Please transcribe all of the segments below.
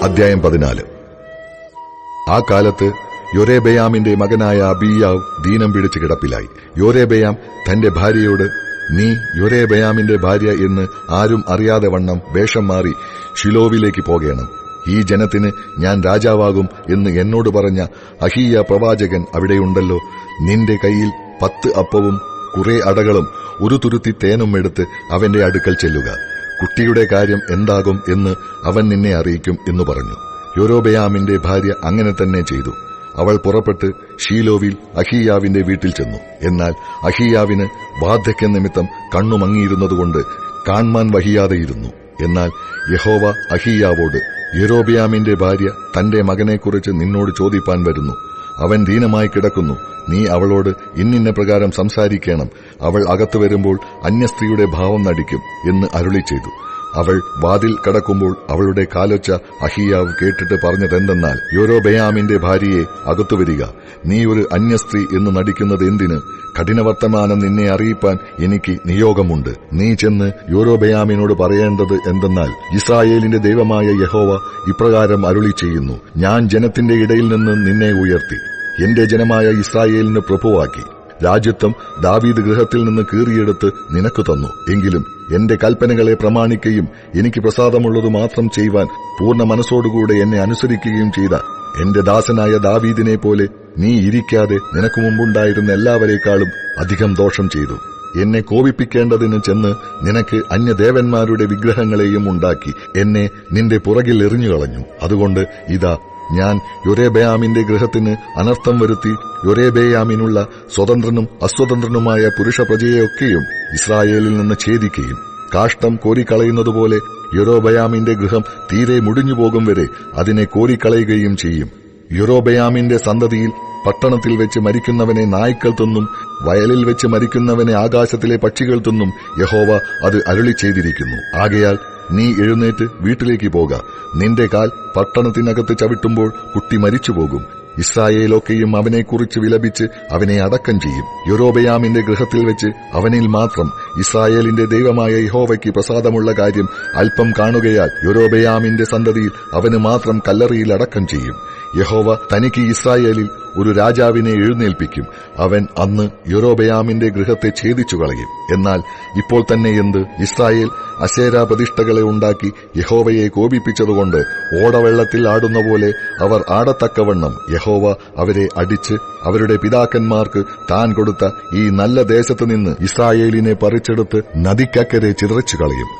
അധ്യായം 14. ആ കാലത്ത് യൊരേബയാമിന്റെ മകനായ അബീയാവ് ദീനം പിടിച്ച് കിടപ്പിലായി. യൊരേബയാം തന്റെ ഭാര്യയോട്, നീ യൊരേബയാമിന്റെ ഭാര്യ എന്ന് ആരും അറിയാതെ വണ്ണം വേഷം മാറി ഷിലോവിലേക്ക് പോകേണം. ഈ ജനത്തിന് ഞാൻ രാജാവാകും എന്ന് എന്നോട് പറഞ്ഞ അഹീയ പ്രവാചകൻ അവിടെയുണ്ടല്ലോ. നിന്റെ കയ്യിൽ 10 അപ്പവും കുറെ അടകളും ഒരു തുരുത്തി തേനും എടുത്ത് അവന്റെ അടുക്കൽ ചെല്ലുക. കുട്ടിയുടെ കാര്യം എന്താകും എന്ന് അവൻ നിന്നെ അറിയിക്കും എന്നു പറഞ്ഞു. യൊരോബയാമിന്റെ ഭാര്യ അങ്ങനെ തന്നെ ചെയ്തു. അവൾ പുറപ്പെട്ട് ഷീലോവിൽ അഹീയാവിന്റെ വീട്ടിൽ ചെന്നു. എന്നാൽ അഹീയാവിന് വാർദ്ധക്യ നിമിത്തം കണ്ണുമങ്ങിയിരുന്നതുകൊണ്ട് കാൺമാൻ വഹിയാതെയിരുന്നു. എന്നാൽ യഹോവ അഹീയാവോട്, യൊരോബയാമിന്റെ ഭാര്യ തന്റെ മകനെക്കുറിച്ച് നിന്നോട് ചോദിപ്പാൻ വരുന്നു. അവൻ ദീനമായി കിടക്കുന്നു. നീ അവളോട് ഇന്നിന്ന പ്രകാരം സംസാരിക്കണം. അവൾ അകത്തു വരുമ്പോൾ അന്യസ്ത്രീയുടെ ഭാവം നടിക്കും എന്ന് അരുളി ചെയ്തു. അവൾ വാതിൽ കടക്കുമ്പോൾ അവളുടെ കാലൊച്ച അഹീയാവ് കേട്ടിട്ട് പറഞ്ഞതെന്തെന്നാൽ, യൊരോബയാമിന്റെ ഭാര്യയെ അകത്തുവരിക. നീ ഒരു അന്യസ്ത്രീ എന്ന് നടിക്കുന്നത് എന്തിന്? കഠിനവർത്തമാനം നിന്നെ അറിയിപ്പാൻ എനിക്ക് നിയോഗമുണ്ട്. നീ ചെന്ന് യൊരോബയാമിനോട് പറയേണ്ടത് എന്തെന്നാൽ, ഇസ്രായേലിന്റെ ദൈവമായ യഹോവ ഇപ്രകാരം അരുളി ചെയ്യുന്നു, ഞാൻ ജനത്തിന്റെ ഇടയിൽ നിന്ന് നിന്നെ ഉയർത്തി എന്റെ ജനമായ ഇസ്രായേലിന് പ്രഭുവാക്കി. രാജ്യത്വം ദാവീദ് ഗൃഹത്തിൽ നിന്ന് കീറിയെടുത്ത് നിനക്ക് തന്നു. എങ്കിലും എന്റെ കൽപ്പനകളെ പ്രമാണിക്കുകയും എനിക്ക് പ്രസാദമുള്ളതു മാത്രം ചെയ്യുവാൻ പൂർണ്ണ മനസ്സോടുകൂടെ എന്നെ അനുസരിക്കുകയും ചെയ്ത എന്റെ ദാസനായ ദാവീദിനെ പോലെ നീ ഇരിക്കാതെ നിനക്ക് മുമ്പുണ്ടായിരുന്ന എല്ലാവരെക്കാളും അധികം ദോഷം ചെയ്തു. എന്നെ കോപിപ്പിക്കേണ്ടതിന് ചെന്ന് നിനക്ക് അന്യദേവന്മാരുടെ വിഗ്രഹങ്ങളെയും ഉണ്ടാക്കി എന്നെ നിന്റെ പുറകിൽ എറിഞ്ഞുകളഞ്ഞു. അതുകൊണ്ട് ഇതാ, ഞാൻ യൊരേബയാമിന്റെ ഗൃഹത്തിന് അനർത്ഥം വരുത്തി യൊരേബയാമിനുള്ള സ്വതന്ത്രനും അസ്വതന്ത്രനുമായ പുരുഷ പ്രജയെയൊക്കെയും ഇസ്രായേലിൽ നിന്ന് ഛേദിക്കുകയും കാഷ്ടം കോരിക്കളയുന്നതുപോലെ യൊരോബയാമിന്റെ ഗൃഹം തീരെ മുടിഞ്ഞുപോകും വരെ അതിനെ കോരിക്കളയുകയും ചെയ്യും. യൊരോബയാമിന്റെ സന്തതിയിൽ പട്ടണത്തിൽ വെച്ച് മരിക്കുന്നവനെ നായ്ക്കൾ തിന്നും, വയലിൽ വെച്ച് മരിക്കുന്നവനെ ആകാശത്തിലെ പക്ഷികൾ തിന്നും യഹോവ അത് അരുളി ചെയ്തിരിക്കുന്നു. ആകയാൽ നീ എഴുന്നേറ്റ് വീട്ടിലേക്ക് പോക. നിന്റെ കാൽ പട്ടണത്തിനകത്ത് ചവിട്ടുമ്പോൾ കുട്ടി മരിച്ചുപോകും. ഇസ്രായേലൊക്കെയും അവനെക്കുറിച്ച് വിലപിച്ച് അവനെ അടക്കം ചെയ്യും. യൊരോബയാമിന്റെ ഗൃഹത്തിൽ വെച്ച് അവനിൽ മാത്രം ഇസ്രായേലിന്റെ ദൈവമായ യഹോവയ്ക്ക് പ്രസാദമുള്ള കാര്യം അല്പം കാണുകയാൽ യൊരോബയാമിന്റെ സന്തതിയിൽ അവന് മാത്രം കല്ലറിയിൽ അടക്കം ചെയ്യും. യഹോവ തനിക്ക് ഇസ്രായേലിൽ ഒരു രാജാവിനെ എഴുന്നേൽപ്പിക്കും. അവൻ അന്ന് യൊരോബയാമിന്റെ ഗൃഹത്തെ ഛേദിച്ചു കളയും. എന്നാൽ ഇപ്പോൾ തന്നെ എന്ത്? ഇസ്രായേൽ അശേരാ പ്രതിഷ്ഠകളെ ഉണ്ടാക്കി യഹോവയെ കോപിപ്പിച്ചതുകൊണ്ട് ഓടവെള്ളത്തിൽ ആടുന്ന പോലെ അവർ ആടത്തക്കവണ്ണം യഹോവ അവരെ അടിച്ച് അവരുടെ പിതാക്കന്മാർക്ക് താൻ കൊടുത്ത ഈ നല്ല ദേശത്തു നിന്ന് ഇസ്രായേലിനെ പറിച്ചെടുത്ത് നദിക്കക്കരെ ചിതറിച്ചു കളയും.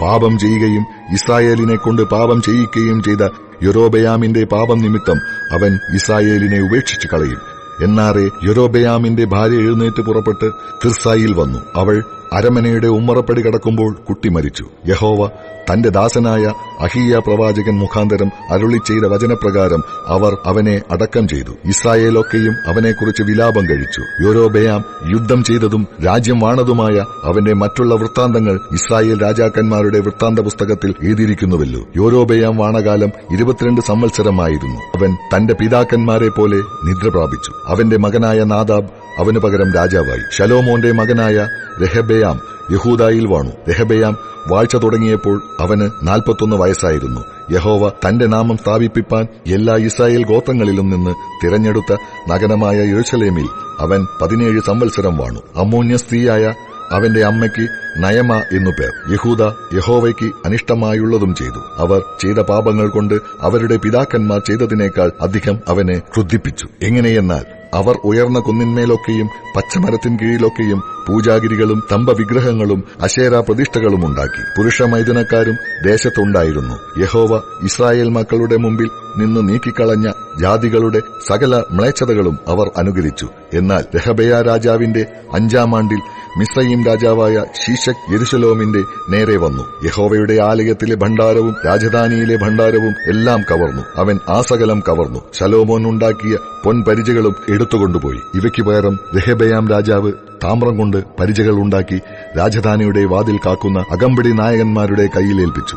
പാപം ചെയ്യുകയും ഇസ്രായേലിനെ കൊണ്ട് പാപം ചെയ്യിക്കുകയും ചെയ്ത യൊരോബയാമിന്റെ പാപം നിമിത്തം അവൻ ഇസ്രായേലിനെ ഉപേക്ഷിച്ചു കളയും. എന്നാറെ യൊരോബയാമിന്റെ ഭാര്യ എഴുന്നേറ്റ് പുറപ്പെട്ട് തിർസായിൽ വന്നു. അവൾ അരമനയുടെ ഉമ്മറപ്പടി കടക്കുമ്പോൾ കുട്ടി മരിച്ചു. യഹോവ തന്റെ ദാസനായ അഹീയ പ്രവാചകൻ മുഖാന്തരം അരുളി ചെയ്ത വചനപ്രകാരം അവർ അവനെ അടക്കം ചെയ്തു. ഇസ്രായേലൊക്കെയും അവനെക്കുറിച്ച് വിലാപം കഴിച്ചു. യൊരോബയാം യുദ്ധം ചെയ്തതും രാജ്യം വാണതുമായ അവന്റെ മറ്റുള്ള വൃത്താന്തങ്ങൾ ഇസ്രായേൽ രാജാക്കന്മാരുടെ വൃത്താന്ത പുസ്തകത്തിൽ എഴുതിയിരിക്കുന്നുവല്ലോ. യൊരോബയാം വാണകാലം 22 സംവത്സരമായിരുന്നു. അവൻ തന്റെ പിതാക്കന്മാരെ പോലെ നിദ്ര പ്രാപിച്ചു. അവന്റെ മകനായ നാദാബ് അവന് പകരം രാജാവായി. ശലോമോന്റെ മകനായ രെഹബയാം യഹൂദായിൽ വാണു. രെഹബയാം വാഴ്ച തുടങ്ങിയപ്പോൾ അവന് 41 വയസ്സായിരുന്നു. യഹോവ തന്റെ നാമം സ്ഥാപിപ്പിപ്പാൻ എല്ലാ ഇസ്രായേൽ ഗോത്രങ്ങളിലും നിന്ന് തിരഞ്ഞെടുത്ത നഗരമായ യെരൂശലേമിൽ അവൻ 17 സംവത്സരം വാണു. അമ്മോന്യ സ്ത്രീയായ അവന്റെ അമ്മയ്ക്ക് നയമ എന്നു പേർ. യഹൂദ യഹോവയ്ക്ക് അനിഷ്ടമായുള്ളതും ചെയ്തു. അവർ ചെയ്ത പാപങ്ങൾ കൊണ്ട് അവരുടെ പിതാക്കന്മാർ ചെയ്തതിനേക്കാൾ അധികം അവനെ ക്രുദ്ധിപ്പിച്ചു. എങ്ങനെയെന്നാൽ അവർ ഉയർന്ന കുന്നിന്മേലൊക്കെയും പച്ചമരത്തിൻ കീഴിലൊക്കെയും പൂജാഗിരികളും സ്തംഭവിഗ്രഹങ്ങളും അശേരാ പ്രതിഷ്ഠകളും ഉണ്ടാക്കി. പുരുഷ മൈഥുനക്കാരും ദേശത്തുണ്ടായിരുന്നു. യഹോവ ഇസ്രായേൽ മക്കളുടെ മുമ്പിൽ നിന്ന് നീക്കിക്കളഞ്ഞ ജാതികളുടെ സകല മ്ലേച്ഛതകളും അവർ അനുകരിച്ചു. എന്നാൽ രെഹബയാ രാജാവിന്റെ 5-ാം ആണ്ടിൽ മിസ്രയീം രാജാവായ ശീശക് യെരൂശലേമിന്റെ നേരെ വന്നു. യഹോവയുടെ ആലയത്തിലെ ഭണ്ഡാരവും രാജധാനിയിലെ ഭണ്ഡാരവും എല്ലാം കവർന്നു. അവൻ ആ സകലം കവർന്നു. ശലോമോൻ ഉണ്ടാക്കിയ പൊൻപരിചകളും എടുത്തുകൊണ്ടുപോയി. ഇവയ്ക്ക് പകരം രെഹബയാം രാജാവ് താമ്രം കൊണ്ട് പരിചകൾ ഉണ്ടാക്കി രാജധാനിയുടെ വാതിൽ കാക്കുന്ന അകമ്പടി നായകന്മാരുടെ കയ്യിലേൽപ്പിച്ചു.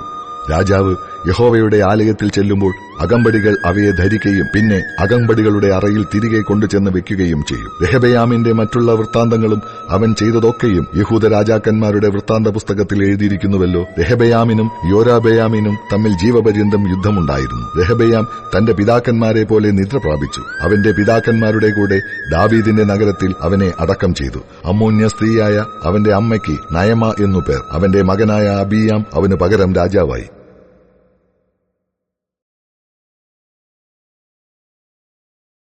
രാജാവ് യഹോവയുടെ ആലയത്തിൽ ചെല്ലുമ്പോൾ അകമ്പടികൾ അവയെ ധരിക്കുകയും പിന്നെ അകമ്പടികളുടെ അറയിൽ തിരികെ കൊണ്ടുചെന്ന് വെക്കുകയും ചെയ്യും. രെഹബെയാമിന്റെ മറ്റുള്ള വൃത്താന്തങ്ങളും അവൻ ചെയ്തതൊക്കെയും യഹൂദ രാജാക്കന്മാരുടെ വൃത്താന്ത പുസ്തകത്തിൽ എഴുതിയിരിക്കുന്നുവല്ലോ. രെഹബെയാമിനും യൊരോബെയാമിനും തമ്മിൽ ജീവപര്യന്തം യുദ്ധമുണ്ടായിരുന്നു. രെഹബെയാം തന്റെ പിതാക്കന്മാരെ പോലെ നിദ്ര പ്രാപിച്ചു. അവന്റെ പിതാക്കന്മാരുടെ കൂടെ ദാവീദിന്റെ നഗരത്തിൽ അവനെ അടക്കം ചെയ്തു. അമ്മോന്യ സ്ത്രീയായ അവന്റെ അമ്മയ്ക്ക് നയമ എന്നു പേർ. അവന്റെ മകനായ അബീയാം അവന് പകരം രാജാവായി.